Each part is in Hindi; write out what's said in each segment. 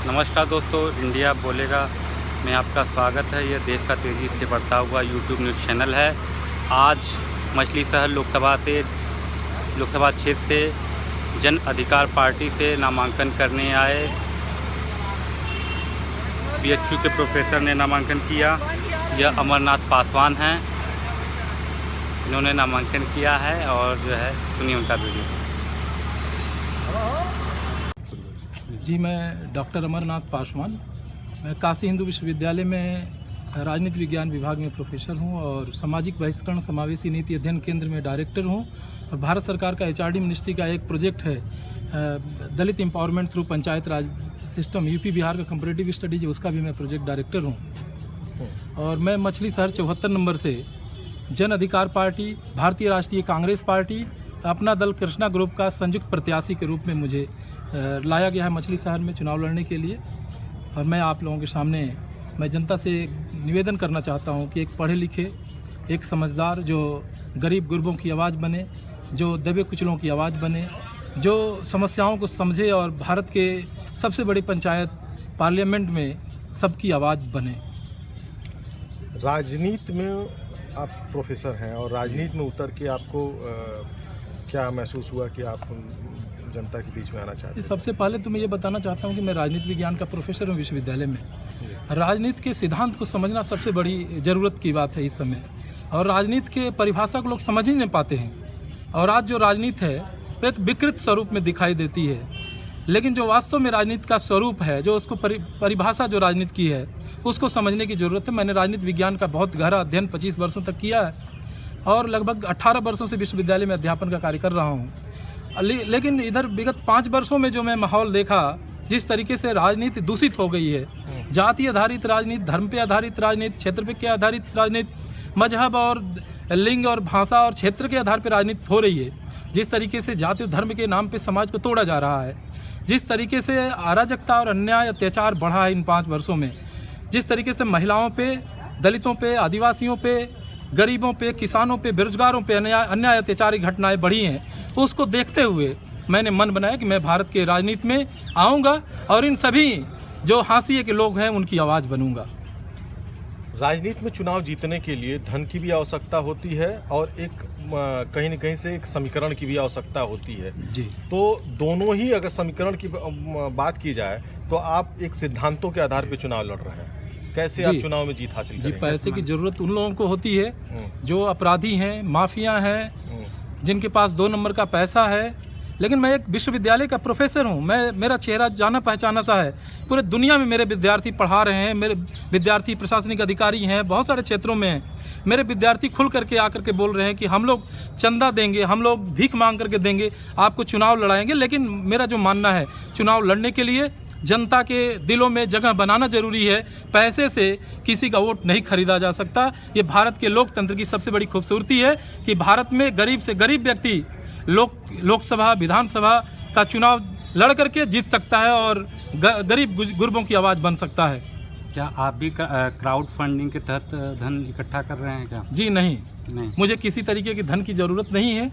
नमस्कार दोस्तों, इंडिया बोलेगा में आपका स्वागत है। यह देश का तेज़ी से बढ़ता हुआ यूट्यूब न्यूज़ चैनल है। आज मछली शहर लोकसभा क्षेत्र से जन अधिकार पार्टी से नामांकन करने आए बीएचयू के प्रोफेसर ने नामांकन किया। यह अमरनाथ पासवान हैं, इन्होंने नामांकन किया है और जो है सुनिए उनका वीडियो। जी, मैं डॉक्टर अमरनाथ पासवान, मैं काशी हिंदू विश्वविद्यालय में राजनीति विज्ञान विभाग में प्रोफेसर हूं और सामाजिक बहिष्करण समावेशी नीति अध्ययन केंद्र में डायरेक्टर हूं। और भारत सरकार का एचआरडी मिनिस्ट्री का एक प्रोजेक्ट है दलित एम्पावरमेंट थ्रू पंचायत राज सिस्टम, यूपी बिहार का कंपैरेटिव स्टडीज, उसका भी मैं प्रोजेक्ट डायरेक्टर हूँ। और मैं मछली शहर 74 नंबर से जन अधिकार पार्टी, भारतीय राष्ट्रीय कांग्रेस पार्टी, अपना दल कृष्णा ग्रुप का संयुक्त प्रत्याशी के रूप में मुझे लाया गया है मछली शहर में चुनाव लड़ने के लिए। और मैं आप लोगों के सामने मैं जनता से निवेदन करना चाहता हूं कि एक पढ़े लिखे, एक समझदार, जो गरीब गुरबों की आवाज़ बने, जो दबे कुचलों की आवाज़ बने, जो समस्याओं को समझे और भारत के सबसे बड़ी पंचायत पार्लियामेंट में सबकी आवाज़ बने। राजनीति में आप प्रोफेसर हैं और राजनीति में उतर के आपको क्या महसूस हुआ कि आप जनता के बीच में आना चाहते हैं? सबसे पहले तो मैं ये बताना चाहता हूँ कि मैं राजनीति विज्ञान का प्रोफेसर हूँ विश्वविद्यालय में। राजनीति के सिद्धांत को समझना सबसे बड़ी ज़रूरत की बात है इस समय, और राजनीति के परिभाषा को लोग समझ ही नहीं पाते हैं। और आज जो राजनीति है वो एक विकृत स्वरूप में दिखाई देती है, लेकिन जो वास्तव में राजनीति का स्वरूप है, जो उसको परिभाषा जो राजनीति की है, उसको समझने की ज़रूरत है। मैंने राजनीति विज्ञान का बहुत गहरा अध्ययन 25 वर्षों तक किया है और लगभग 18 वर्षों से विश्वविद्यालय में अध्यापन का कार्य कर रहा हूँ। लेकिन इधर विगत 5 वर्षों में जो मैं माहौल देखा, जिस तरीके से राजनीति दूषित हो गई है, जाति आधारित राजनीति, धर्म पे आधारित राजनीति, क्षेत्र पे आधारित राजनीति, मजहब और लिंग और भाषा और क्षेत्र के आधार पर राजनीति हो रही है, जिस तरीके से जाति और धर्म के नाम पे समाज को तोड़ा जा रहा है, जिस तरीके से अराजकता और अन्याय अत्याचार बढ़ा है इन 5 वर्षों में, जिस तरीके से महिलाओं पे, दलितों पे, आदिवासियों पे, गरीबों पे, किसानों पे, बेरोजगारों पे अन्याय अत्याचारी घटनाएं बढ़ी हैं, तो उसको देखते हुए मैंने मन बनाया कि मैं भारत के राजनीति में आऊँगा और इन सभी जो हाशिए के लोग हैं उनकी आवाज़ बनूंगा। राजनीति में चुनाव जीतने के लिए धन की भी आवश्यकता होती है और एक कहीं न कहीं से एक समीकरण की भी आवश्यकता होती है जी। तो दोनों ही, अगर समीकरण की बात की जाए तो आप एक सिद्धांतों के आधार पर चुनाव लड़ रहे हैं, कैसे आप चुनाव में जीत हासिल करेंगे? पैसे की जरूरत उन लोगों को होती है जो अपराधी हैं, माफिया हैं, जिनके पास 2 नंबर का पैसा है। लेकिन मैं एक विश्वविद्यालय का प्रोफेसर हूं, मेरा चेहरा जाना पहचाना सा है। पूरे दुनिया में मेरे विद्यार्थी पढ़ा रहे हैं, मेरे विद्यार्थी प्रशासनिक अधिकारी हैं, बहुत सारे क्षेत्रों में हैं। मेरे विद्यार्थी खुल करके आकर के बोल रहे हैं कि हम लोग चंदा देंगे, हम लोग भीख मांग करके देंगे, आपको चुनाव लड़ाएंगे। लेकिन मेरा जो मानना है, चुनाव लड़ने के लिए जनता के दिलों में जगह बनाना जरूरी है। पैसे से किसी का वोट नहीं खरीदा जा सकता। ये भारत के लोकतंत्र की सबसे बड़ी खूबसूरती है कि भारत में गरीब से गरीब व्यक्ति लोकसभा, विधानसभा का चुनाव लड़ करके जीत सकता है और गरीब गुरबों की आवाज़ बन सकता है। क्या आप भी क्राउड फंडिंग के तहत धन इकट्ठा कर रहे हैं क्या? जी नहीं, मुझे किसी तरीके की धन की ज़रूरत नहीं है।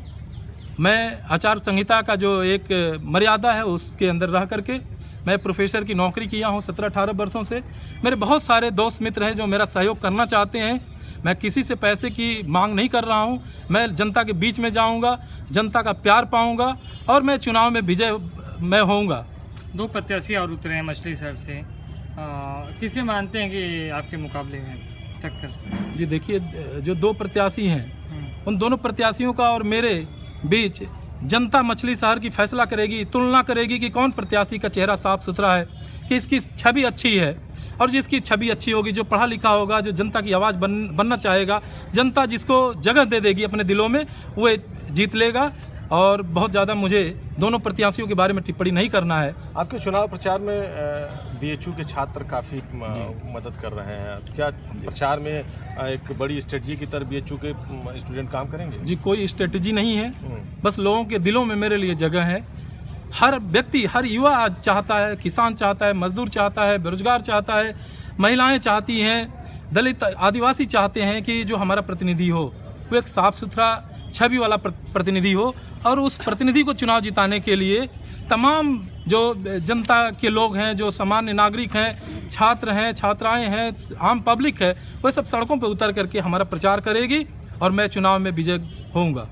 मैं आचार संहिता का जो एक मर्यादा है उसके अंदर रह करके मैं प्रोफेसर की नौकरी किया हूँ 17-18 वर्षों से। मेरे बहुत सारे दोस्त मित्र हैं जो मेरा सहयोग करना चाहते हैं। मैं किसी से पैसे की मांग नहीं कर रहा हूँ। मैं जनता के बीच में जाऊँगा, जनता का प्यार पाऊँगा और मैं चुनाव में विजय मैं होऊंगा। 2 प्रत्याशी और उतरे हैं मछली शहर से, किसे मानते हैं कि आपके मुकाबले में टक्कर? जी देखिए, जो 2 प्रत्याशी हैं उन दोनों प्रत्याशियों का और मेरे बीच जनता मछली शहर की फैसला करेगी, तुलना करेगी कि कौन प्रत्याशी का चेहरा साफ सुथरा है, कि इसकी छवि अच्छी है। और जिसकी छवि अच्छी होगी, जो पढ़ा लिखा होगा, जो जनता की आवाज़ बनना चाहेगा, जनता जिसको जगह दे देगी अपने दिलों में, वो जीत लेगा। और बहुत ज़्यादा मुझे दोनों प्रत्याशियों के बारे में टिप्पणी नहीं करना है। आपके चुनाव प्रचार में बीएचयू के छात्र काफ़ी मदद कर रहे हैं। क्या प्रचार में एक बड़ी स्ट्रेटजी की तरह बीएचयू के स्टूडेंट काम करेंगे? जी, कोई स्ट्रेटजी नहीं है, बस लोगों के दिलों में मेरे लिए जगह है। हर व्यक्ति, हर युवा आज चाहता है, किसान चाहता है, मजदूर चाहता है, बेरोजगार चाहता है, महिलाएं चाहती हैं, दलित आदिवासी चाहते हैं कि जो हमारा प्रतिनिधि हो वो एक साफ सुथरा छवि वाला प्रतिनिधि हो, और उस प्रतिनिधि को चुनाव जिताने के लिए तमाम जो जनता के लोग हैं, जो सामान्य नागरिक हैं, छात्र हैं, छात्राएं हैं, आम पब्लिक है, वह सब सड़कों पर उतर करके हमारा प्रचार करेगी और मैं चुनाव में विजय होऊंगा।